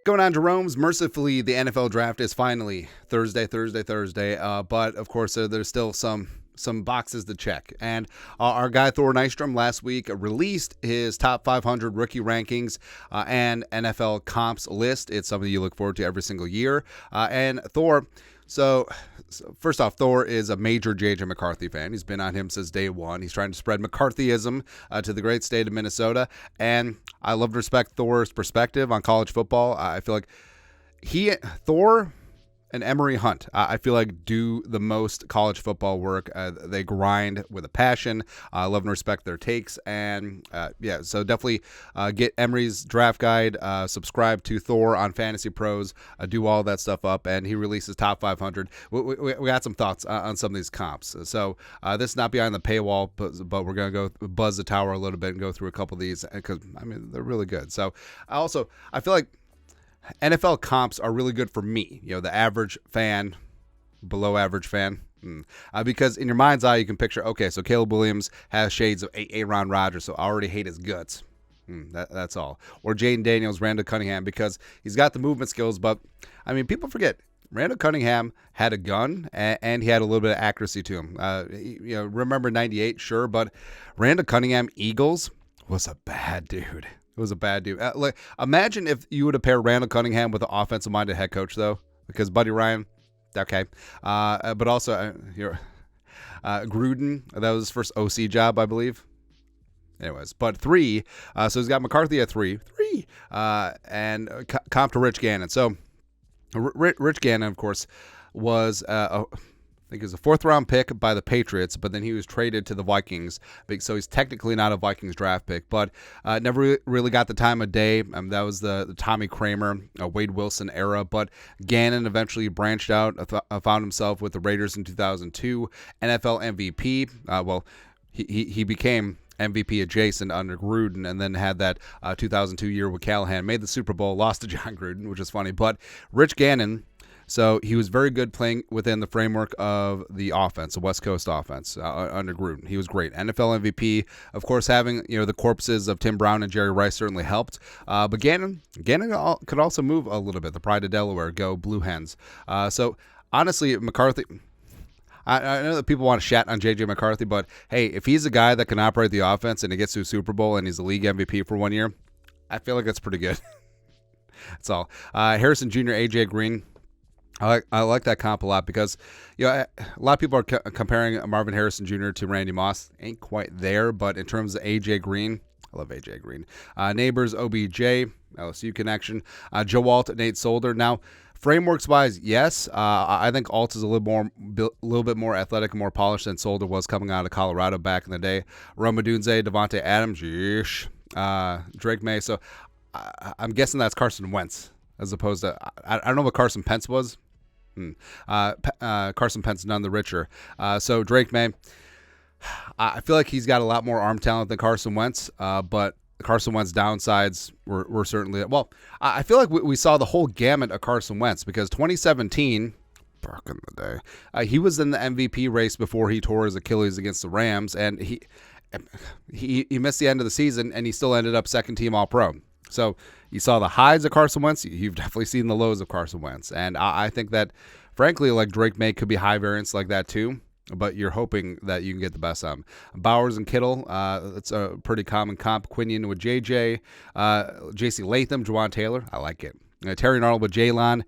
Going on, Jerome's. Mercifully, the NFL draft is finally Thursday. But of course, there's still some boxes to check. And our guy Thor Nystrom last week released his top 500 rookie rankings and NFL comps list. It's something you look forward to every single year. And Thor, so first off, Thor is a major J.J. McCarthy fan. He's been on him since day one. He's trying to spread McCarthyism to the great state of Minnesota. And I love to respect Thor's perspective on college football. I feel like Thor and Emory Hunt, I feel like, do the most college football work. They grind with a passion. I love and respect their takes. And so definitely get Emory's draft guide, subscribe to Thor on Fantasy Pros, do all that stuff up, and he releases top 500. We got some thoughts on some of these comps. So this is not behind the paywall, but we're going to go buzz the tower a little bit and go through a couple of these because, they're really good. So I feel like NFL comps are really good for me, the average fan, below average fan, because in your mind's eye, you can picture, okay, so Caleb Williams has shades of Aaron Rodgers, so I already hate his guts. That's all. Or Jaden Daniels, Randall Cunningham, because he's got the movement skills, but, people forget, Randall Cunningham had a gun, and he had a little bit of accuracy to him. Remember 98, sure, but Randall Cunningham, Eagles, was a bad dude. It was a bad dude. Imagine if you would have paired Randall Cunningham with an offensive-minded head coach, though, because Buddy Ryan, okay. But also, Gruden, that was his first OC job, I believe. Anyways, but 3, so he's got McCarthy at 3, and comp to Rich Gannon. So Rich Gannon, of course, was I think he was a 4th-round pick by the Patriots, but then he was traded to the Vikings. So he's technically not a Vikings draft pick, but never really got the time of day. That was the Tommy Kramer, Wade Wilson era. But Gannon eventually branched out, found himself with the Raiders in 2002, NFL MVP. He became MVP adjacent under Gruden, and then had that 2002 year with Callahan. Made the Super Bowl, lost to John Gruden, which is funny. But Rich Gannon, so he was very good playing within the framework of the offense, the West Coast offense under Gruden. He was great. NFL MVP, of course, having the corpses of Tim Brown and Jerry Rice certainly helped. But Gannon could also move a little bit. The pride of Delaware, go Blue Hens. So honestly, McCarthy, I know that people want to shat on J.J. McCarthy, but hey, if he's a guy that can operate the offense and he gets to a Super Bowl and he's the league MVP for 1 year, I feel like that's pretty good. That's all. Harrison Jr., A.J. Green. I like that comp a lot because a lot of people are comparing Marvin Harrison Jr. to Randy Moss. Ain't quite there, but in terms of A.J. Green, I love A.J. Green. Neighbors, OBJ, LSU connection. Joe Alt, Nate Solder. Now, frameworks-wise, yes. I think Alt is a little bit more athletic and more polished than Solder was coming out of Colorado back in the day. Rome Odunze, Devontae Adams, Drake May. So I'm guessing that's Carson Wentz as opposed to I don't know what Carson Pence was. Carson Pence none the richer. So Drake May, I feel like he's got a lot more arm talent than Carson Wentz, but Carson Wentz's downsides were certainly, I feel like we saw the whole gamut of Carson Wentz because 2017, back in the day, he was in the MVP race before he tore his Achilles against the Rams, and he missed the end of the season, and he still ended up second team All-Pro. So you saw the highs of Carson Wentz. You've definitely seen the lows of Carson Wentz. And I think that, frankly, like Drake May could be high variance like that too, but you're hoping that you can get the best of them. Bowers and Kittle, that's a pretty common comp. Quinion with JJ, JC Latham, Juwan Taylor. I like it. Terry and Arnold with Jalen.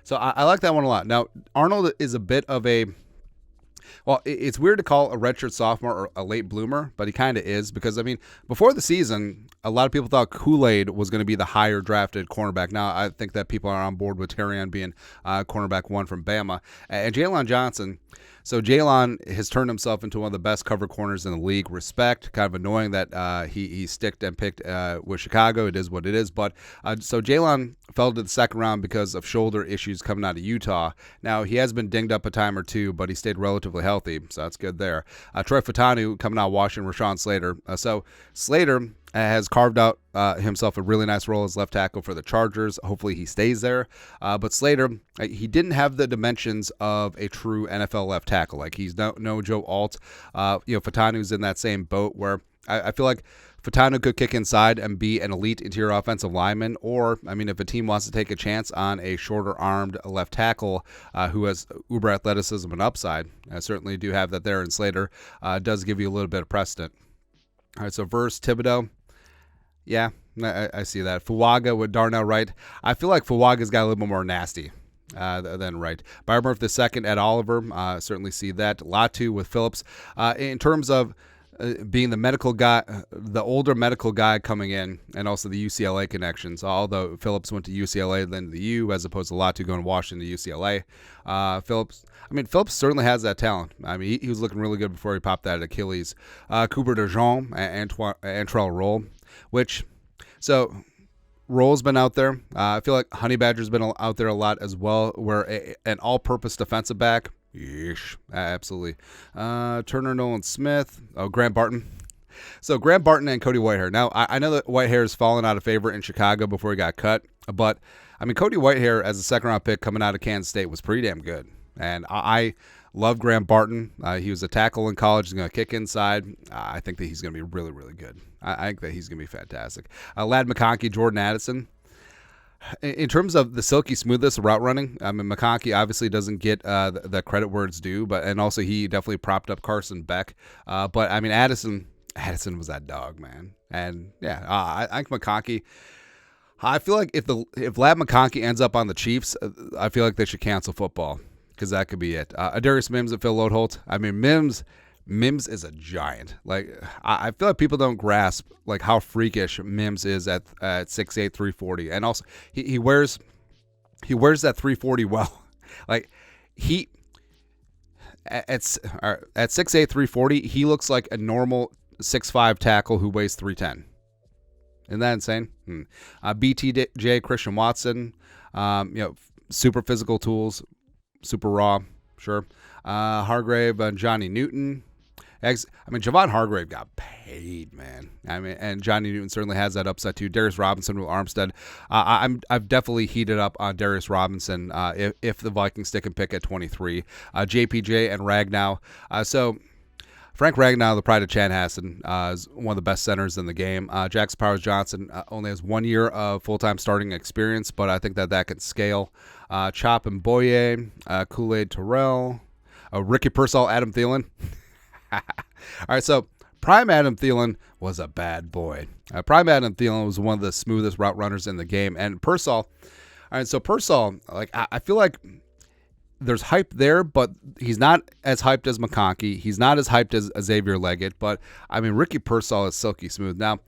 So I like that one a lot. Now, Arnold is a bit of a, it's weird to call a redshirt sophomore or a late bloomer, but he kind of is because, before the season, a lot of people thought Kool-Aid was going to be the higher drafted cornerback. Now, I think that people are on board with Terrion being cornerback 1 from Bama. And Jalen Johnson, so Jalen has turned himself into one of the best cover corners in the league. Respect, kind of annoying that he sticked and picked with Chicago. It is what it is. But so Jalen fell to the second round because of shoulder issues coming out of Utah. Now, he has been dinged up a time or two, but he stayed relatively healthy, so that's good there. Troy Fatanu coming out of Washington, Rashawn Slater. So Slater has carved out himself a really nice role as left tackle for the Chargers. Hopefully he stays there. But Slater, he didn't have the dimensions of a true NFL left tackle. Like he's no Joe Alt. Fatanu's in that same boat where I feel like Fatano could kick inside and be an elite interior offensive lineman, or, I mean, if a team wants to take a chance on a shorter-armed left tackle who has uber athleticism and upside, I certainly do have that there, and Slater does give you a little bit of precedent. All right, so versus Thibodeau, yeah, I see that. Fuaga with Darnell Wright. I feel like Fuaga's got a little bit more nasty than Wright. Byron the second at Oliver, certainly see that. Latu with Phillips. In terms of being the medical guy, the older medical guy coming in, and also the UCLA connections. Although Phillips went to UCLA, then to the U, as opposed to Latu going to Washington to UCLA. Phillips certainly has that talent. I mean, he was looking really good before he popped that Achilles. Cooper DeJean and Antrell Roll, Roll's been out there. I feel like Honey Badger's been out there a lot as well, where an all-purpose defensive back. Yeesh, absolutely. Turner Nolan Smith. Oh, Grant Barton. So Grant Barton and Cody Whitehair. Now, I know that Whitehair has fallen out of favor in Chicago before he got cut, but I mean, Cody Whitehair as a second-round pick coming out of Kansas State was pretty damn good. And I love Grant Barton. He was a tackle in college. He's going to kick inside. I think that he's going to be really, really good. I think that he's going to be fantastic. Ladd McConkey, Jordan Addison. In terms of the silky smoothness of route running, I mean, McConkey obviously doesn't get the credit where it's due, and also he definitely propped up Carson Beck. But I mean, Addison was that dog, man. And yeah, I think McConkey. I feel like if Ladd McConkey ends up on the Chiefs, I feel like they should cancel football, because that could be it. Adarius Mims and Phil Lodeholt. I mean, Mims is a giant. Like, I feel like people don't grasp like how freakish Mims is at 6'8", 340, and also he wears that 340 well. Like at 6'8", 340, he looks like a normal 6'5" tackle who weighs 310. Isn't that insane? BTJ Christian Watson, super physical tools, super raw, sure. Hargrave and Johnny Newton. Javon Hargrave got paid, man. I mean, and Johnny Newton certainly has that upside too. Darius Robinson with Armstead. I've definitely heated up on Darius Robinson if the Vikings stick and pick at 23. JPJ and Ragnow. So Frank Ragnow, the pride of Chanhassen, is one of the best centers in the game. Jackson Powers Johnson only has 1 year of full-time starting experience, but I think that can scale. Chop and Boye, Kool-Aid Terrell, Ricky Pearsall, Adam Thielen. All right, so prime Adam Thielen was a bad boy. Prime Adam Thielen was one of the smoothest route runners in the game. And Pearsall, all right, so Pearsall, like I feel like there's hype there, but he's not as hyped as McConkey. He's not as hyped as Xavier Leggett. But, I mean, Ricky Pearsall is silky smooth. Now,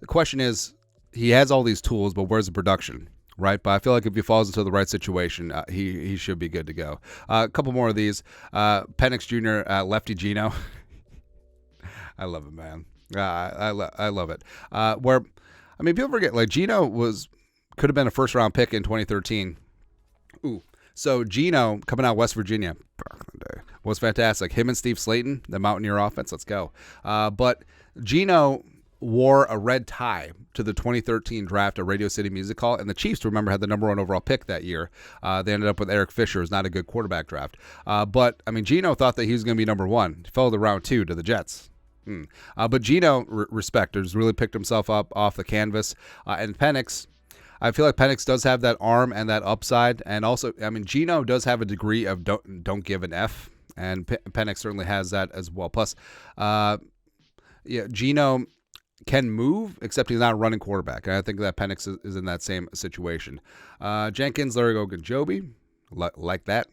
the question is, he has all these tools, but where's the production? Right, but I feel like if he falls into the right situation, he should be good to go. A couple more of these. Penix Jr., Lefty Gino. I love it, man. I love it. People forget, like, Gino could have been a first-round pick in 2013. Ooh. So Gino, coming out of West Virginia, back in the day, was fantastic. Him and Steve Slayton, the Mountaineer offense, let's go. But Gino wore a red tie to the 2013 draft at Radio City Music Hall, and the Chiefs, remember, had the number 1 overall pick that year. They ended up with Eric Fisher. It was not a good quarterback draft. But Gino thought that he was going to be number 1. He fell to round 2 to the Jets. But Gino, respecters, really picked himself up off the canvas. And Penix, I feel like Penix does have that arm and that upside. And also, Gino does have a degree of don't give an F. And Penix certainly has that as well. Plus, Gino can move, except he's not a running quarterback. And I think that Penix is in that same situation. Jenkins, Larry Ogunjobi, like that.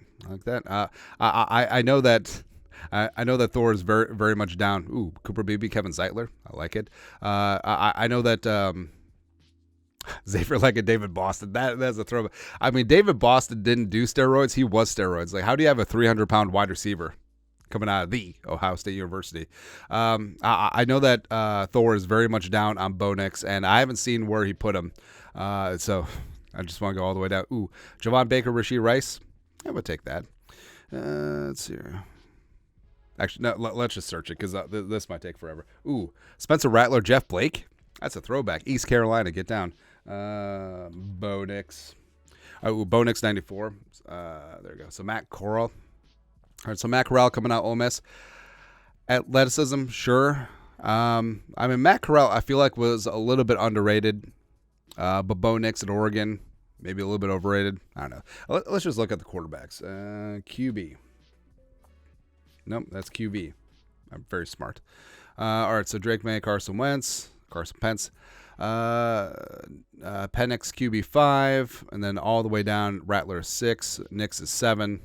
I know that. I know that Thor is very, very much down. Ooh, Cooper Beebe, Kevin Zeitler. I like it. I know that Xavier Leggett, David Boston. That's a throwback. David Boston didn't do steroids. He was steroids. Like, how do you have a 300-pound wide receiver coming out of the Ohio State University? I know that Thor is very much down on Bo Nix, and I haven't seen where he put him. So I just want to go all the way down. Ooh, Javon Baker, Rashee Rice. I would take that. Let's see here. Actually, no, let's just search it because this might take forever. Ooh, Spencer Rattler, Jeff Blake. That's a throwback. East Carolina, get down. Bo Nix. Bo Nix 94. There we go. So Matt Corral. All right, so Matt Corral coming out Ole Miss. Athleticism, sure. I mean, Matt Corral, I feel like was a little bit underrated. But Bo Nix at Oregon, maybe a little bit overrated. I don't know. Let's just look at the quarterbacks. QB. Nope, that's QB. I'm very smart. All right, so Drake May, Carson Wentz, Carson Pence. Penix QB 5, and then all the way down, Rattler 6, Nix is 7.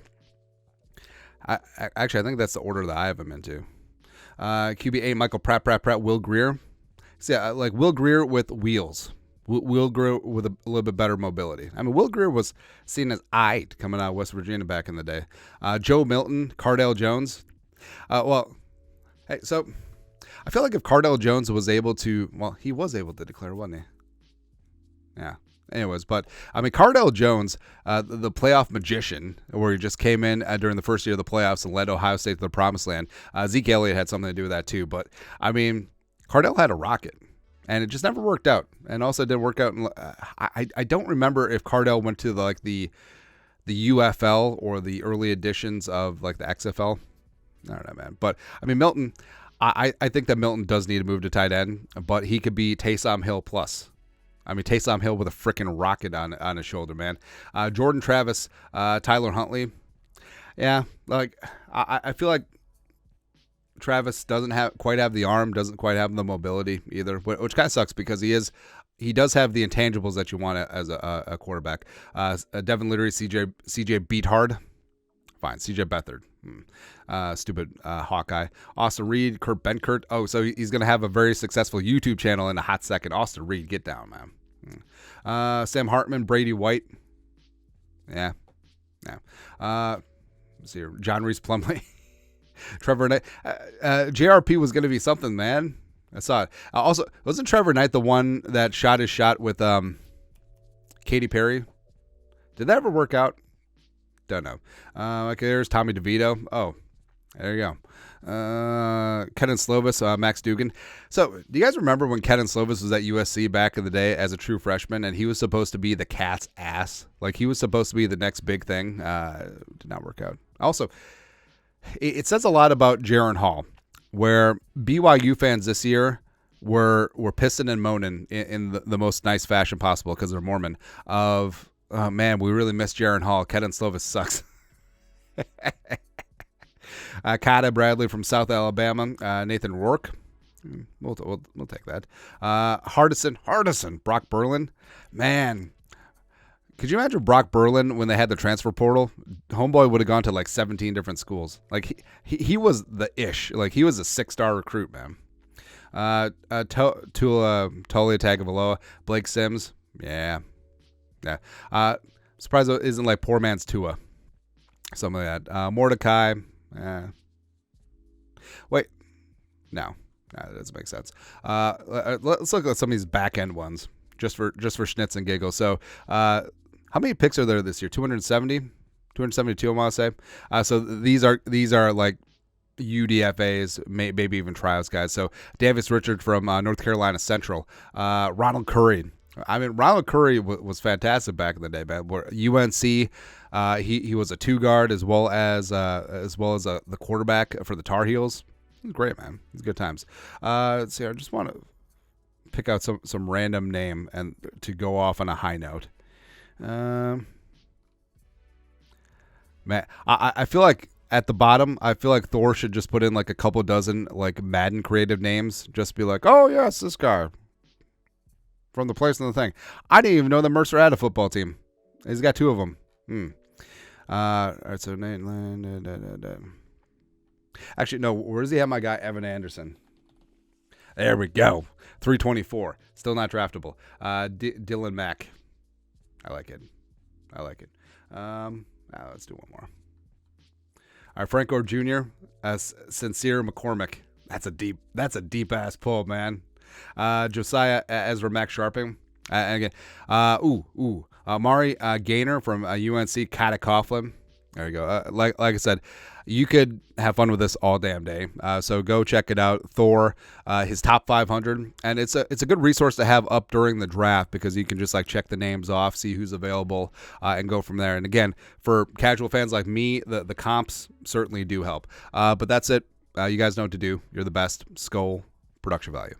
Actually, I think that's the order that I have him into. QB 8, Michael Pratt, Will Grier. See, like Will Grier with wheels. Will Grier with a little bit better mobility. I mean, Will Grier was seen as eyed coming out of West Virginia back in the day. Joe Milton, Cardale Jones. Hey, so I feel like if Cardale Jones was able to, well, he was able to declare, wasn't he? Yeah. Anyways, but I mean, Cardale Jones, the playoff magician, where he just came in during the first year of the playoffs and led Ohio State to the promised land. Zeke Elliott had something to do with that too. But I mean, Cardale had a rocket, and it just never worked out. And also didn't work out. I don't remember if Cardale went to the UFL or the early editions of like the XFL. I don't know, man. But I mean, Milton, I think that Milton does need to move to tight end, but he could be Taysom Hill plus. I mean, Taysom Hill with a freaking rocket on his shoulder, man. Jordan Travis, Tyler Huntley. Yeah, like I feel like Travis doesn't quite have the arm, doesn't quite have the mobility either, which kind of sucks because he does have the intangibles that you want as a quarterback. Devin Leary, CJ Beathard. Fine, CJ Beathard. Stupid Hawkeye. Austin Reed, Kurt Benkert. Oh, so he's going to have a very successful YouTube channel in a hot second. Austin Reed, get down, man. Sam Hartman, Brady White. Yeah. Let's see here. John Reese Plumlee. Trevor Knight. JRP was going to be something, man. I saw it. Also, wasn't Trevor Knight the one that shot his shot with Katy Perry? Did that ever work out? Don't know. Okay, there's Tommy DeVito. Oh, there you go. Kenan Slovis, Max Dugan. So, do you guys remember when Kenan Slovis was at USC back in the day as a true freshman, and he was supposed to be the cat's ass? Like, he was supposed to be the next big thing. Did not work out. Also, it says a lot about Jaron Hall, where BYU fans this year were pissing and moaning in the most nice fashion possible because they're Mormon of, oh, man, we really miss Jaron Hall. Kenan Slovis sucks. Kata Bradley from South Alabama. Nathan Rourke. We'll take that. Hardison. Brock Berlin. Man, could you imagine Brock Berlin when they had the transfer portal? Homeboy would have gone to like 17 different schools. Like he was the ish. Like he was a 6-star recruit, man. Tula Tagovailoa. Blake Sims. Yeah. Surprised it isn't like poor man's Tua. Something like that. Mordecai. Wait. No, that doesn't make sense. Let's look at some of these back end ones just for schnitz and giggles. So, how many picks are there this year? 270, 272. I want to say. So these are like UDFAs, maybe even tryouts guys. So Davis Richard from North Carolina Central. Ronald Curry. I mean, Ronald Curry was fantastic back in the day, man. Where UNC, he was a 2-guard as well as the quarterback for the Tar Heels. He was great, man. It was good times. Let's see. I just want to pick out some random name and to go off on a high note. Man, I feel like at the bottom, I feel like Thor should just put in like a couple dozen like Madden creative names. Just be like, oh yes, this guy. From the place and the thing. I didn't even know that Mercer had a football team. He's got 2 of them. All right, so actually, no, where does he have my guy, Evan Anderson? There we go. 324. Still not draftable. Dylan Mack. I like it. Let's do one more. All right, Frank Gore Jr. Sincere McCormick. That's a deep ass pull, man. Josiah Ezra Max Sharping. And again, Mari Gaynor from UNC Kata Coughlin. There you go. Like I said, you could have fun with this all damn day. So go check it out. Thor, his top 500, and it's a good resource to have up during the draft because you can just like check the names off, see who's available, and go from there. And again, for casual fans like me, the comps certainly do help. But that's it. You guys know what to do. You're the best. Skol. production value.